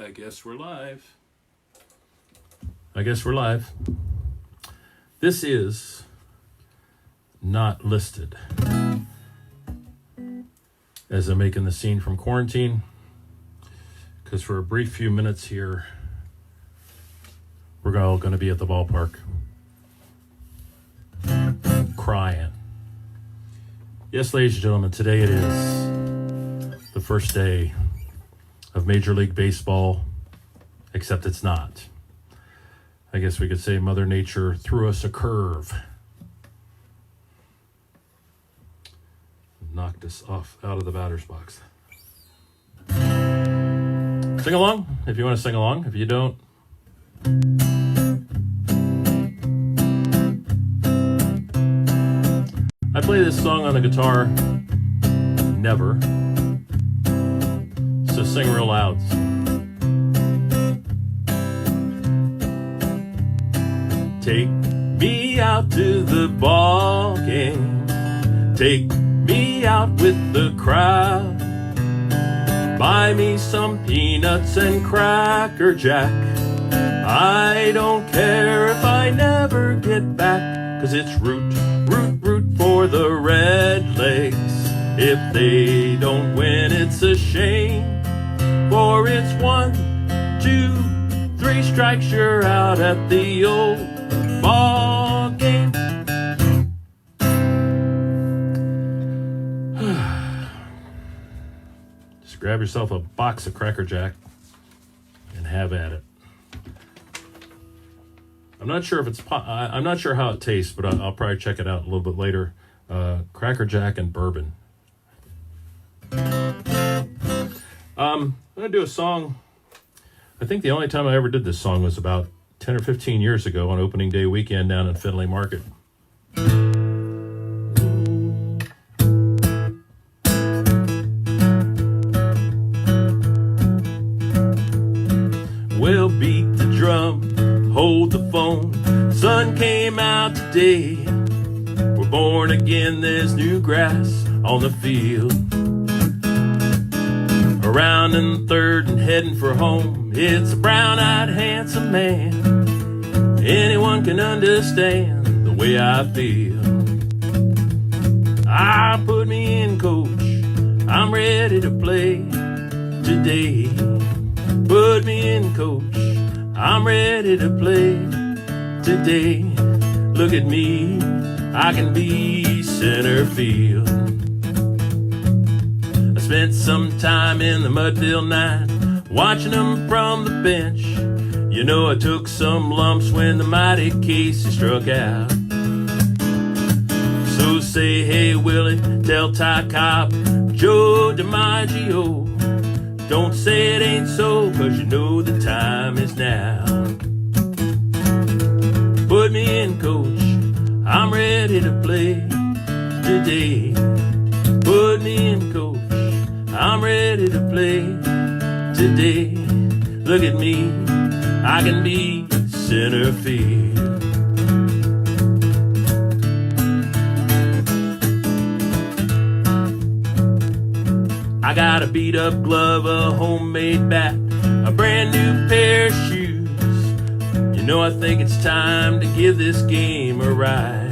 I guess we're live. This is not listed as I'm making the scene from quarantine, because for a brief few minutes here, we're all going to be at the ballpark crying. Yes, ladies and gentlemen, today it is the first day of Major League Baseball, except it's not. I guess we could say Mother Nature threw us a curve. Knocked us off out of the batter's box. Sing along if you want to sing along. If you don't, I play this song on the guitar never, so sing real loud. Take me out to the ball game. Take me out with the crowd. Buy me some peanuts and Cracker Jack. I don't care if I never get back, 'cause it's root for the Redlegs. If they don't win, it's a shame, for it's 1, 2, 3 strikes, you're out at the old ball game. Just grab yourself a box of Cracker Jack and have at it. I'm not sure if it's I'm not sure how it tastes, but I'll probably check it out a little bit later. Cracker Jack and bourbon. I'm gonna do a song. I think the only time I ever did this song was about 10 or 15 years ago on opening day weekend down in Findlay Market. We'll beat the drum, hold the phone. Sun came out today. We're born again, there's new grass on the field. Around in third and heading for home, it's a brown-eyed handsome man. Anyone can understand the way I feel. Put me in, coach, I'm ready to play today. Put me in, coach, I'm ready to play today. Look at me, I can be center field. I spent some time in the Mudville 9, watching them from the bench. You know, I took some lumps when the mighty Casey struck out. So say, hey, Willie, tell Ty Cobb, Joe DiMaggio, don't say it ain't so, 'cause you know the time is now. Put me in, coach, I'm ready to play today. Put me in, coach, I'm ready to play today. Look at me, I can be center field. I got a beat up glove, a homemade bat, a brand new pair of shoes. You know, I think it's time to give this game a ride.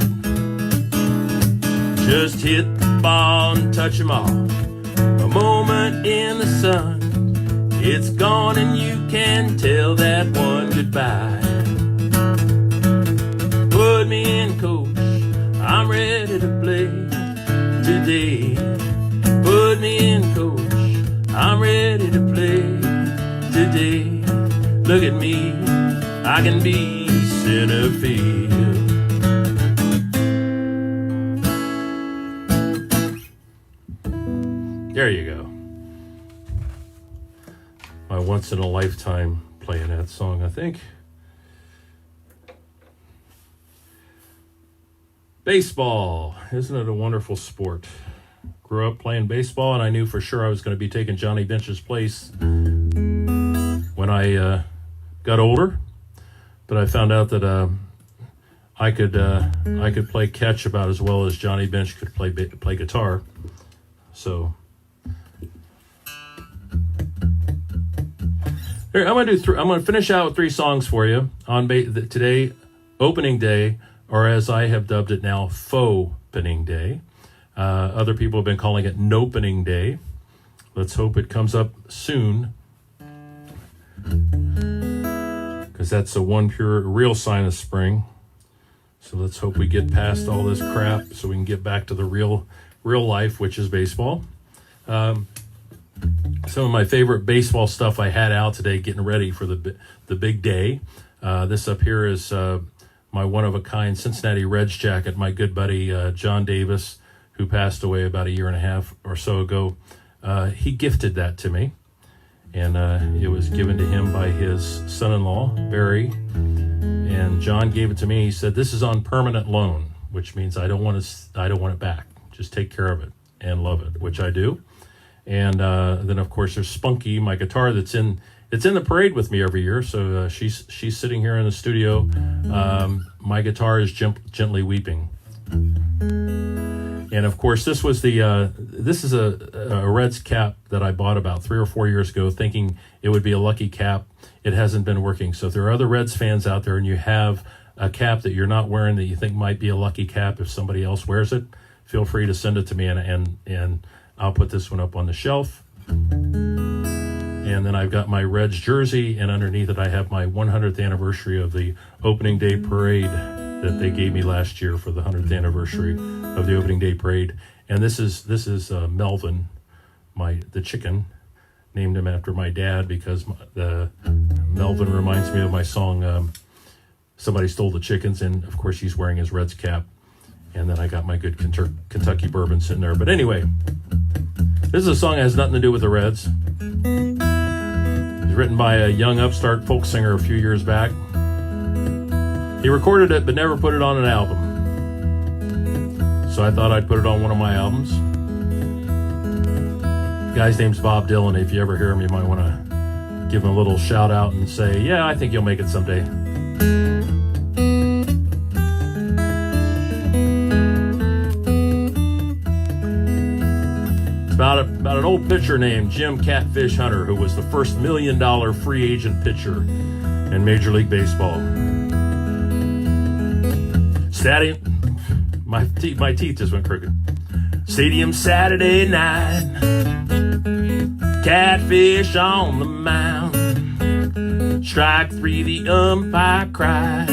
Just hit the ball and touch 'em all. A moment in the sun, it's gone and you can tell that one goodbye. Put me in, coach, I'm ready to play today. Put me in, coach, I'm ready to play today. Look at me, I can be center field. There you go. My once in a lifetime playing that song, I think. Baseball, isn't it a wonderful sport? Grew up playing baseball, and I knew for sure I was going to be taking Johnny Bench's place when I got older. But I found out that I could play catch about as well as Johnny Bench could play guitar. So Here, I'm gonna finish out with 3 songs for you on today, opening day, or as I have dubbed it now, faux opening day. Other people have been calling it nopening day. Let's hope it comes up soon, because that's the one pure, real sign of spring. So let's hope we get past all this crap so we can get back to the real life, which is baseball. Some of my favorite baseball stuff I had out today, getting ready for the big day. This up here is my one-of-a-kind Cincinnati Reds jacket. My good buddy John Davis, who passed away about a year and a half or so ago, he gifted that to me, and it was given to him by his son-in-law Barry. And John gave it to me. He said, "This is on permanent loan," which means I don't want it back. Just take care of it and love it, which I do. And then, of course, there's Spunky, my guitar it's in the parade with me every year. So she's sitting here in the studio. My guitar is gently weeping. And of course, this is a Reds cap that I bought about 3 or 4 years ago, thinking it would be a lucky cap. It hasn't been working. So if there are other Reds fans out there and you have a cap that you're not wearing that you think might be a lucky cap if somebody else wears it, feel free to send it to me, and I'll put this one up on the shelf. And then I've got my Reds jersey, and underneath it I have my 100th anniversary of the opening day parade that they gave me last year for the 100th anniversary of the opening day parade. And this is Melvin, the chicken. Named him after my dad because Melvin reminds me of my song Somebody Stole the Chickens, and of course he's wearing his Reds cap. And then I got my good Kentucky bourbon sitting there. But anyway, this is a song that has nothing to do with the Reds. It was written by a young upstart folk singer a few years back. He recorded it but never put it on an album. So I thought I'd put it on one of my albums. The guy's name's Bob Dylan. If you ever hear him, you might want to give him a little shout out and say, "Yeah, I think you'll make it someday." About an old pitcher named Jim Catfish Hunter, who was the first $1 million free agent pitcher in Major League Baseball. My teeth just went crooked. Stadium Saturday night, Catfish on the mound. Strike 3, the umpire cried.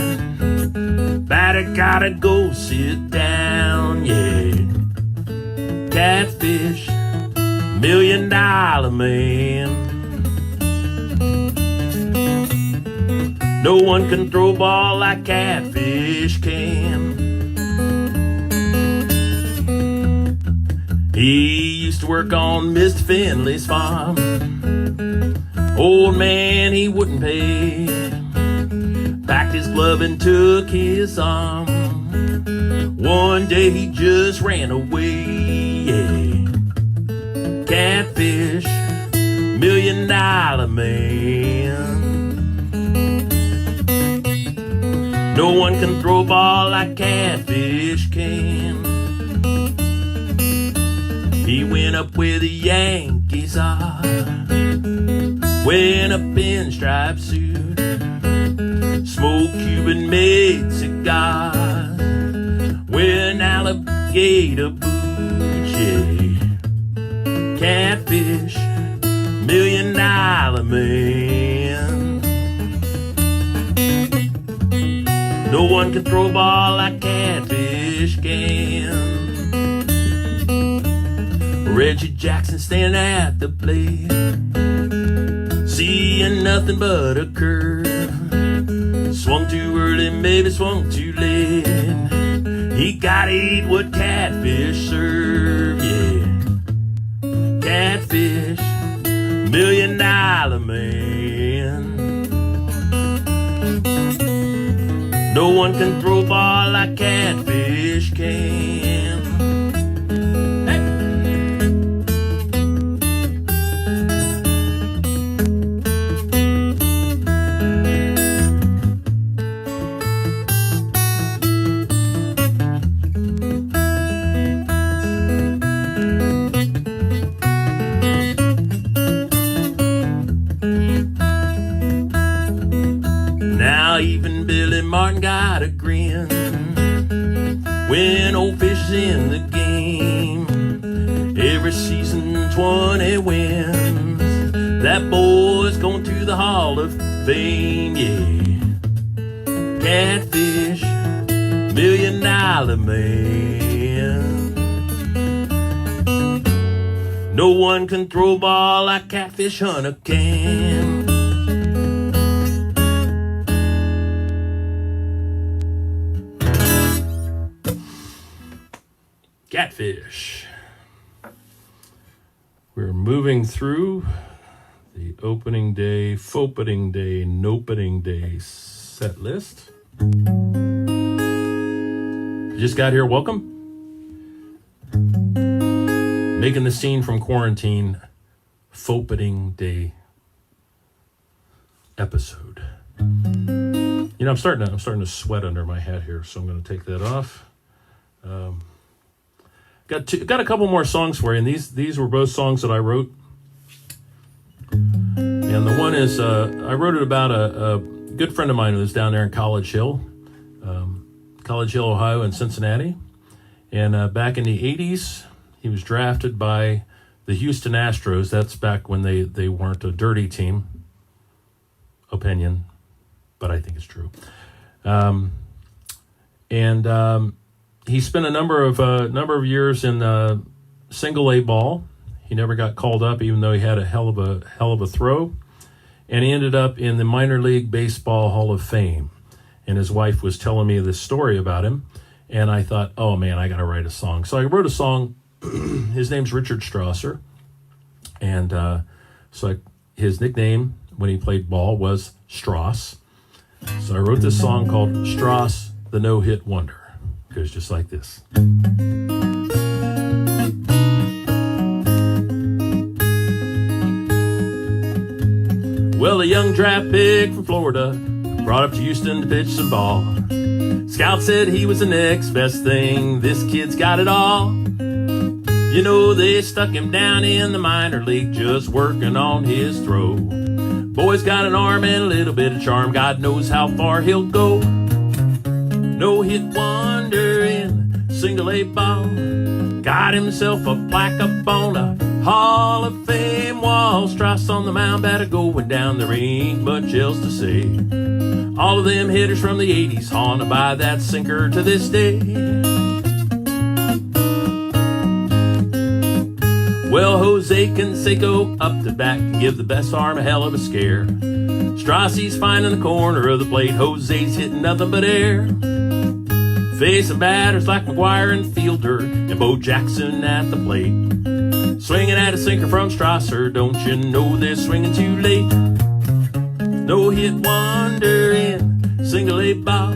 Batter gotta go sit down, yeah. Catfish, $1 million man. No one can throw a ball like Catfish can. He used to work on Mr. Finley's farm. Old man, he wouldn't pay. Packed his glove and took his arm. One day he just ran away, yeah. Catfish, $1 million man. No one can throw a ball like Catfish can. He went up where the Yankees are, wearing a pinstripe suit, smoked Cuban-made cigars, wearing alligator boots, yeah. Catfish, $1 million man. No one can throw a ball like Catfish can. Reggie Jackson standing at the plate, seeing nothing but a curve. Swung too early, maybe swung too late. He gotta eat what Catfish serve, yeah. Catfish, $1 million man. No one can throw a ball like Catfish can. 20 wins. That boy's going to the Hall of Fame, yeah. Catfish, $1 million man. No one can throw a ball like Catfish Hunter can. Catfish. We're moving through the opening day, fopening day, nopening day set list. If you just got here, welcome. Making the scene from quarantine, fopening day episode. You know, I'm starting to sweat under my hat here, so I'm going to take that off. Got a couple more songs for you, and these were both songs that I wrote. And the one is I wrote it about a good friend of mine who was down there in College Hill, Ohio, and Cincinnati. And back in the 80s, he was drafted by the Houston Astros. That's back when they weren't a dirty team. Opinion, but I think it's true. He spent a number of years in single A ball. He never got called up, even though he had a hell of a throw. And he ended up in the Minor League Baseball Hall of Fame. And his wife was telling me this story about him. And I thought, oh man, I got to write a song. So I wrote a song. His name's Richard Strasser. And his nickname when he played ball was Strass. So I wrote this song called Strass, the No-Hit Wonder. It goes just like this. Well, a young draft pick from Florida brought up to Houston to pitch some ball. Scout said he was the next best thing. This kid's got it all. You know, they stuck him down in the minor league just working on his throw. Boy's got an arm and a little bit of charm. God knows how far he'll go. No-hit wonder in single A ball. Got himself a plaque up on a Hall of Fame wall. Strass on the mound, batter going down. There ain't much else to say. All of them hitters from the 80s haunted by that sinker to this day. Well, Jose Canseco up the bat can give the best arm a hell of a scare. Strassy's fine in the corner of the plate. Jose's hitting nothing but air. Facing batters like McGuire and Fielder and Bo Jackson at the plate. Swinging at a sinker from Strasser, don't you know they're swinging too late? No-hit wonder in single A ball.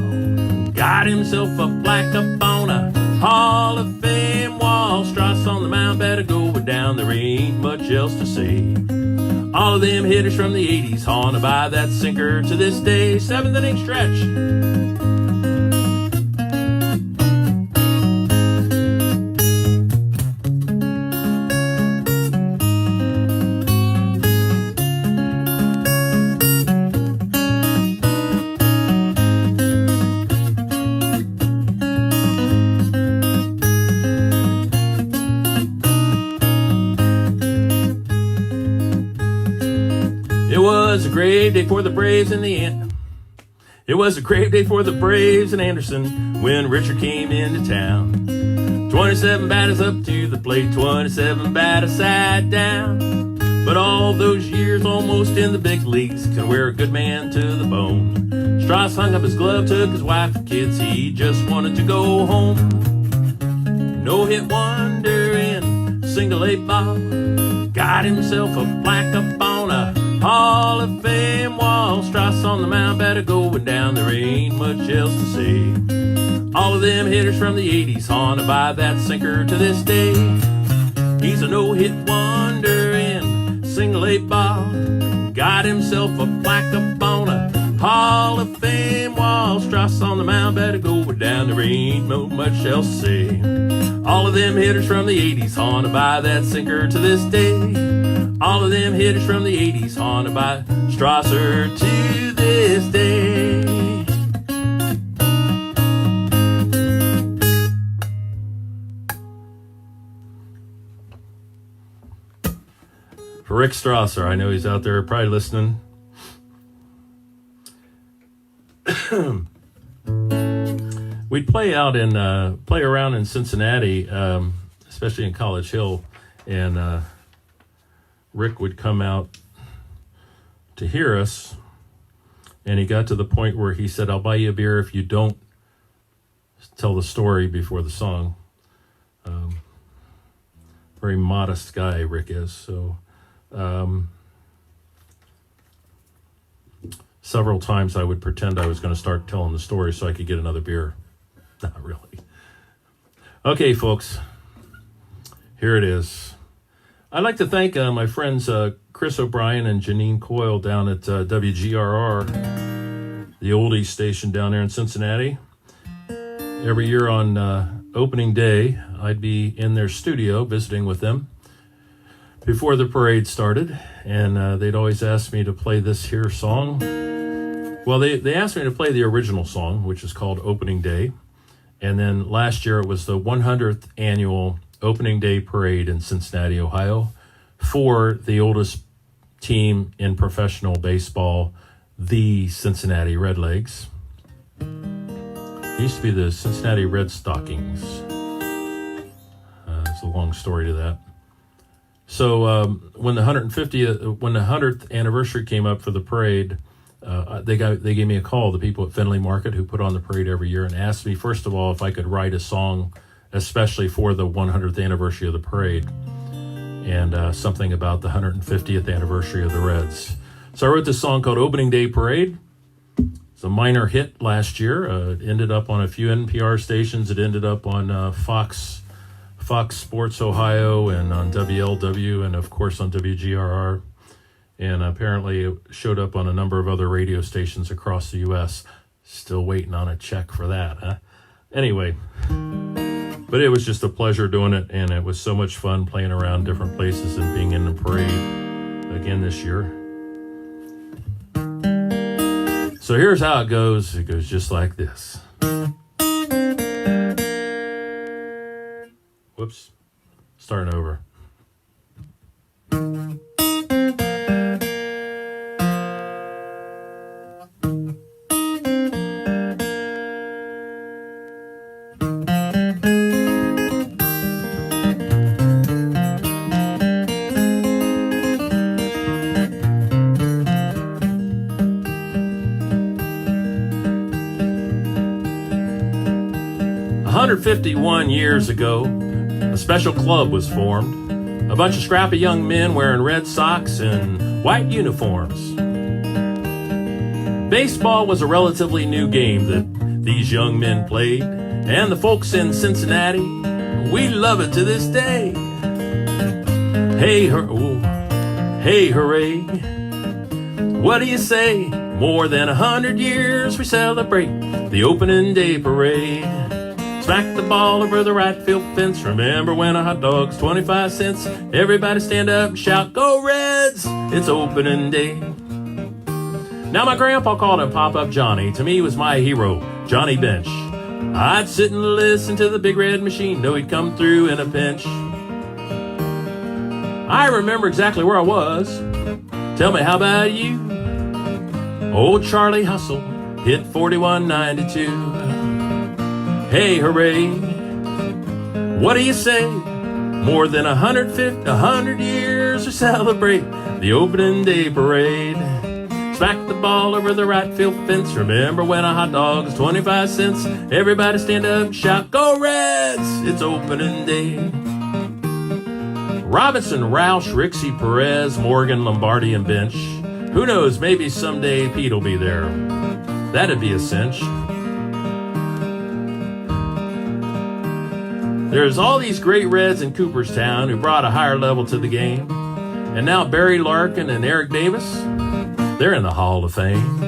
Got himself a plaque up on a Hall of Fame wall. Strass on the mound, better going down. There ain't much else to say. All of them hitters from the 80s haunted by that sinker to this day. 7th inning stretch. It was a grave day for the Braves in the end. It was a grave day for the Braves and Anderson when Richard came into town. 27 batters up to the plate, 27 batters side down. But all those years almost in the big leagues can wear a good man to the bone. Strass hung up his glove, took his wife and kids, he just wanted to go home. No-hit wonder in single A ball. Got himself a plaque up on a Hall of Fame wall. Strass on the mound, better going down. There ain't much else to say. All of them hitters from the 80s haunted by that sinker to this day. He's a no-hit wonder in single A ball. Got himself a plaque up on a Hall of Fame wall. Strass on the mound, better going down. There ain't no much else to say. All of them hitters from the 80s haunted by that sinker to this day. All of them hitters from the 80s haunted by Strasser to this day. Rick Strasser. I know he's out there probably listening. We'd play around in Cincinnati, especially in College Hill, and Rick would come out to hear us, and he got to the point where he said, "I'll buy you a beer if you don't tell the story before the song." Very modest guy, Rick is. So several times I would pretend I was going to start telling the story so I could get another beer. Not really. Okay, folks, here it is. I'd like to thank my friends Chris O'Brien and Janine Coyle down at WGRR, the oldies station down there in Cincinnati. Every year on opening day, I'd be in their studio visiting with them before the parade started, and they'd always ask me to play this here song. Well, they asked me to play the original song, which is called Opening Day, and then last year it was the 100th annual Opening Day Parade in Cincinnati, Ohio, for the oldest team in professional baseball, the Cincinnati Redlegs. It used to be the Cincinnati Red Stockings. It's a long story to that. So when the 100th anniversary came up for the parade, they gave me a call, the people at Findlay Market who put on the parade every year, and asked me, first of all, if I could write a song especially for the 100th anniversary of the parade, and something about the 150th anniversary of the Reds. So I wrote this song called Opening Day Parade. It's a minor hit last year. It ended up on a few NPR stations. It ended up on Fox Sports Ohio and on WLW and, of course, on WGRR. And apparently it showed up on a number of other radio stations across the U.S. Still waiting on a check for that, huh? Anyway, but it was just a pleasure doing it, and it was so much fun playing around different places and being in the parade again this year. So here's how it goes. It goes just like this. Whoops. Starting over. "151 years ago, a special club was formed. A bunch of scrappy young men wearing red socks and white uniforms. Baseball was a relatively new game that these young men played, and the folks in Cincinnati, we love it to this day. Hey, hey, hooray. What do you say? More than 100 years we celebrate the opening day parade. Smack the ball over the right field fence. Remember when a hot dog's 25 cents? Everybody stand up and shout, go Reds! It's opening day." Now my grandpa called him Pop-Up Johnny. To me he was my hero, Johnny Bench. I'd sit and listen to the big red machine, know he'd come through in a pinch. I remember exactly where I was. Tell me, how about you? Old Charlie Hustle hit 41-92. Hey, hooray. What do you say? More than 100 years we celebrate the opening day parade. Smack the ball over the right field fence. Remember when a hot dog's 25 cents? Everybody stand up and shout, go Reds! It's opening day. Robinson, Roush, Rixey, Perez, Morgan, Lombardi, and Bench. Who knows, maybe someday Pete'll be there. That'd be a cinch. There's all these great Reds in Cooperstown who brought a higher level to the game. And now Barry Larkin and Eric Davis, they're in the Hall of Fame.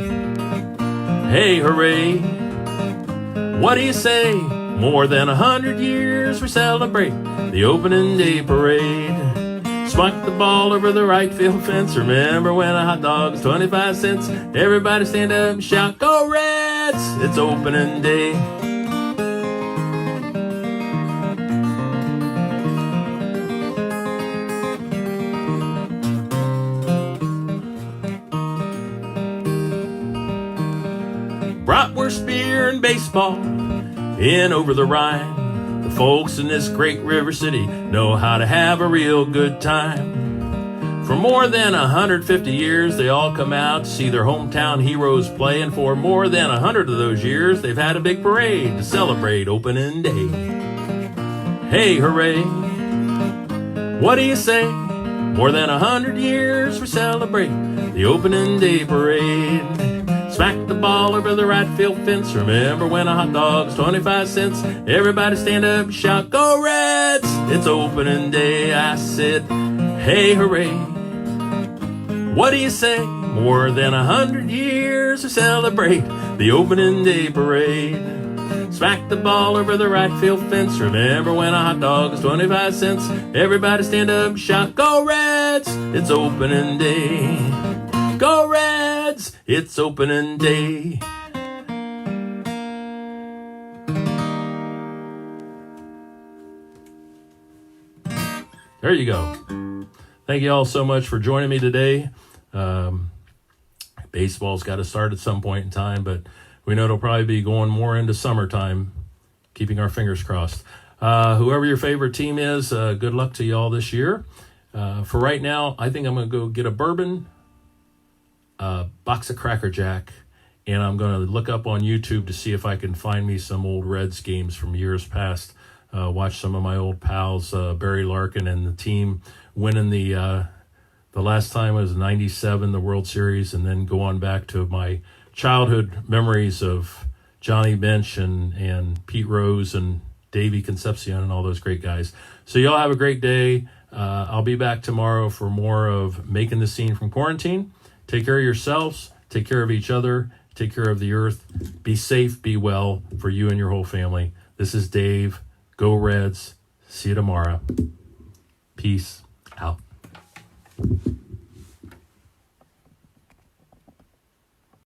Hey, hooray. What do you say? More than 100 years we celebrate the opening day parade. Smack the ball over the right field fence. Remember when a hot dog's 25 cents? Everybody stand up and shout, go Reds! It's opening day. cheering baseball in over the Rhine. The folks in this great river city know how to have a real good time. For more than 150 years, they all come out to see their hometown heroes play, and for more than 100 of those years, they've had a big parade to celebrate opening day. Hey, hooray! What do you say? More than 100 years we celebrate the opening day parade. Smack the ball over the right field fence. Remember when a hot dog's 25 cents? Everybody stand up and shout, "Go Reds!" It's opening day. I said, hey, hooray. What do you say? More than 100 years we celebrate the opening day parade. Smack the ball over the right field fence. Remember when a hot dog is 25 cents? Everybody stand up and shout, "Go Reds!" It's opening day. Go Reds! It's opening day. There you go. Thank you all so much for joining me today. Baseball's got to start at some point in time, but we know it'll probably be going more into summertime, keeping our fingers crossed. Whoever your favorite team is, good luck to you all this year. For right now, I think I'm going to go get a bourbon, a box of Cracker Jack, and I'm going to look up on YouTube to see if I can find me some old Reds games from years past. Watch some of my old pals, Barry Larkin and the team winning the last time was 97, the World Series, and then go on back to my childhood memories of Johnny Bench and Pete Rose and Davey Concepcion and all those great guys. So y'all have a great day. I'll be back tomorrow for more of Making the Scene from Quarantine. Take care of yourselves. Take care of each other. Take care of the earth. Be safe. Be well for you and your whole family. This is Dave. Go Reds. See you tomorrow. Peace out.